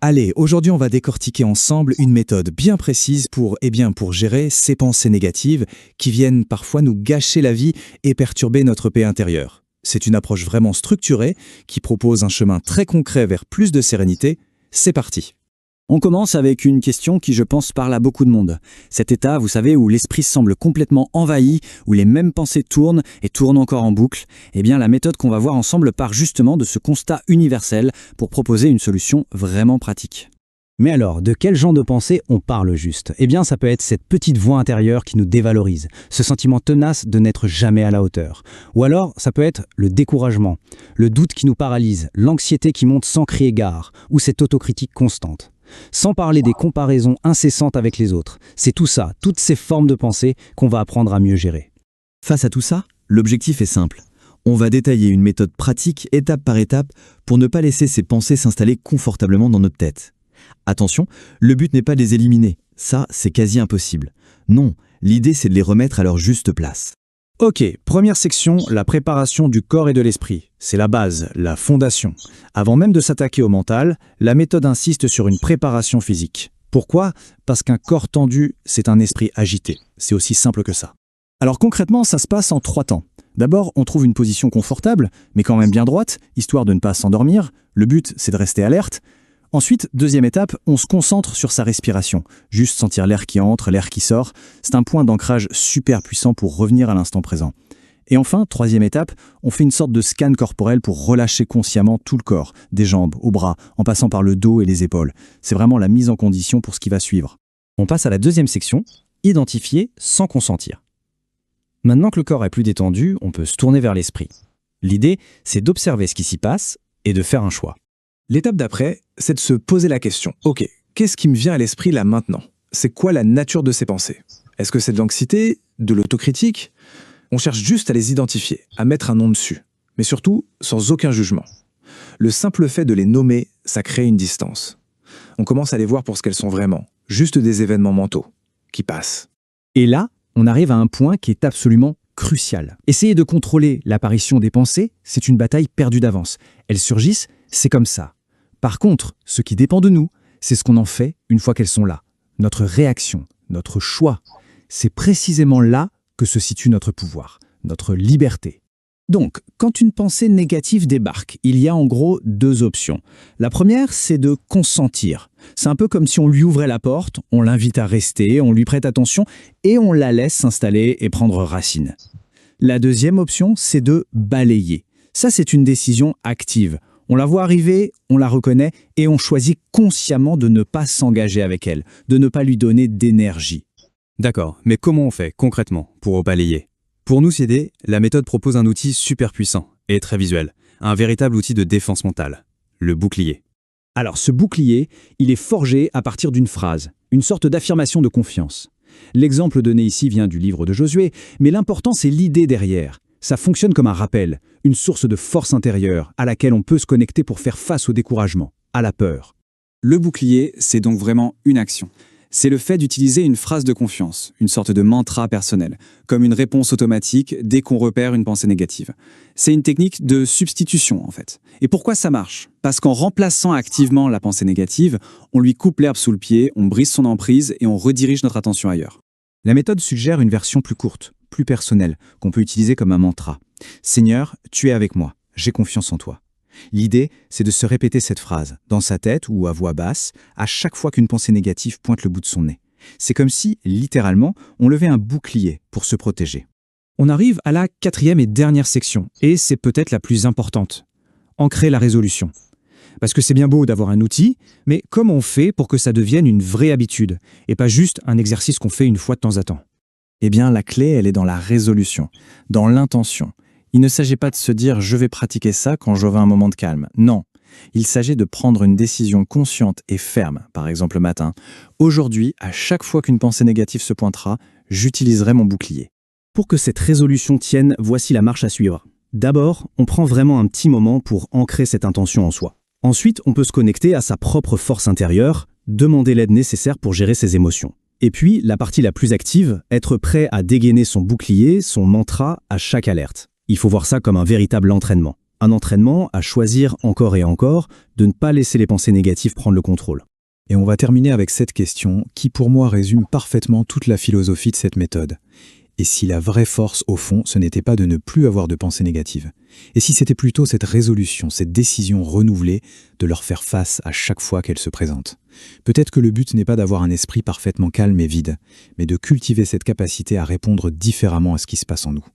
Allez, aujourd'hui on va décortiquer ensemble une méthode bien précise pour gérer ces pensées négatives qui viennent parfois nous gâcher la vie et perturber notre paix intérieure. C'est une approche vraiment structurée qui propose un chemin très concret vers plus de sérénité. C'est parti. On commence avec une question qui, je pense, parle à beaucoup de monde. Cet état, vous savez, où l'esprit semble complètement envahi, où les mêmes pensées tournent et tournent encore en boucle, eh bien la méthode qu'on va voir ensemble part justement de ce constat universel pour proposer une solution vraiment pratique. Mais alors, de quel genre de pensée on parle juste? Eh bien, ça peut être cette petite voix intérieure qui nous dévalorise, ce sentiment tenace de n'être jamais à la hauteur. Ou alors, ça peut être le découragement, le doute qui nous paralyse, l'anxiété qui monte sans crier gare, ou cette autocritique constante. Sans parler des comparaisons incessantes avec les autres. C'est tout ça, toutes ces formes de pensée qu'on va apprendre à mieux gérer. Face à tout ça, l'objectif est simple. On va détailler une méthode pratique étape par étape pour ne pas laisser ces pensées s'installer confortablement dans notre tête. Attention, le but n'est pas de les éliminer, ça c'est quasi impossible. Non, l'idée c'est de les remettre à leur juste place. Ok, première section, la préparation du corps et de l'esprit. C'est la base, la fondation. Avant même de s'attaquer au mental, la méthode insiste sur une préparation physique. Pourquoi? Parce qu'un corps tendu, c'est un esprit agité. C'est aussi simple que ça. Alors concrètement, ça se passe en 3 temps. D'abord, on trouve une position confortable, mais quand même bien droite, histoire de ne pas s'endormir. Le but, c'est de rester alerte. Ensuite, deuxième étape, on se concentre sur sa respiration. Juste sentir l'air qui entre, l'air qui sort. C'est un point d'ancrage super puissant pour revenir à l'instant présent. Et enfin, troisième étape, on fait une sorte de scan corporel pour relâcher consciemment tout le corps, des jambes aux bras, en passant par le dos et les épaules. C'est vraiment la mise en condition pour ce qui va suivre. On passe à la deuxième section, identifier sans consentir. Maintenant que le corps est plus détendu, on peut se tourner vers l'esprit. L'idée, c'est d'observer ce qui s'y passe et de faire un choix. L'étape d'après, c'est de se poser la question. Ok, qu'est-ce qui me vient à l'esprit là maintenant? C'est quoi la nature de ces pensées? Est-ce que c'est de l'anxiété, de l'autocritique? On cherche juste à les identifier, à mettre un nom dessus, mais surtout sans aucun jugement. Le simple fait de les nommer, ça crée une distance. On commence à les voir pour ce qu'elles sont vraiment, juste des événements mentaux, qui passent. Et là, on arrive à un point qui est absolument crucial. Essayer de contrôler l'apparition des pensées, c'est une bataille perdue d'avance. Elles surgissent, c'est comme ça. Par contre, ce qui dépend de nous, c'est ce qu'on en fait une fois qu'elles sont là. Notre réaction, notre choix. C'est précisément là que se situe notre pouvoir, notre liberté. Donc, quand une pensée négative débarque, il y a en gros 2 options. La première, c'est de consentir. C'est un peu comme si on lui ouvrait la porte, on l'invite à rester, on lui prête attention et on la laisse s'installer et prendre racine. La deuxième option, c'est de balayer. Ça, c'est une décision active. On la voit arriver, on la reconnaît et on choisit consciemment de ne pas s'engager avec elle, de ne pas lui donner d'énergie. D'accord, mais comment on fait concrètement pour balayer? Pour nous aider, la méthode propose un outil super puissant et très visuel, un véritable outil de défense mentale, le bouclier. Alors ce bouclier, il est forgé à partir d'une phrase, une sorte d'affirmation de confiance. L'exemple donné ici vient du livre de Josué, mais l'important c'est l'idée derrière. Ça fonctionne comme un rappel, une source de force intérieure à laquelle on peut se connecter pour faire face au découragement, à la peur. Le bouclier, c'est donc vraiment une action. C'est le fait d'utiliser une phrase de confiance, une sorte de mantra personnel, comme une réponse automatique dès qu'on repère une pensée négative. C'est une technique de substitution en fait. Et pourquoi ça marche? Parce qu'en remplaçant activement la pensée négative, on lui coupe l'herbe sous le pied, on brise son emprise et on redirige notre attention ailleurs. La méthode suggère une version plus courte, plus personnelle, qu'on peut utiliser comme un mantra. « Seigneur, tu es avec moi, j'ai confiance en toi ». L'idée, c'est de se répéter cette phrase, dans sa tête ou à voix basse, à chaque fois qu'une pensée négative pointe le bout de son nez. C'est comme si, littéralement, on levait un bouclier pour se protéger. On arrive à la 4e et dernière section, et c'est peut-être la plus importante. Ancrer la résolution. Parce que c'est bien beau d'avoir un outil, mais comment on fait pour que ça devienne une vraie habitude, et pas juste un exercice qu'on fait une fois de temps à temps? Eh bien, la clé, elle est dans la résolution, dans l'intention. Il ne s'agit pas de se dire « je vais pratiquer ça quand j'aurai un moment de calme ». Non, il s'agit de prendre une décision consciente et ferme, par exemple le matin. Aujourd'hui, à chaque fois qu'une pensée négative se pointera, j'utiliserai mon bouclier. Pour que cette résolution tienne, voici la marche à suivre. D'abord, on prend vraiment un petit moment pour ancrer cette intention en soi. Ensuite, on peut se connecter à sa propre force intérieure, demander l'aide nécessaire pour gérer ses émotions. Et puis, la partie la plus active, être prêt à dégainer son bouclier, son mantra à chaque alerte. Il faut voir ça comme un véritable entraînement. Un entraînement à choisir encore et encore de ne pas laisser les pensées négatives prendre le contrôle. Et on va terminer avec cette question qui pour moi résume parfaitement toute la philosophie de cette méthode. Et si la vraie force au fond, ce n'était pas de ne plus avoir de pensées négatives? Et si c'était plutôt cette résolution, cette décision renouvelée de leur faire face à chaque fois qu'elles se présentent? Peut-être que le but n'est pas d'avoir un esprit parfaitement calme et vide, mais de cultiver cette capacité à répondre différemment à ce qui se passe en nous.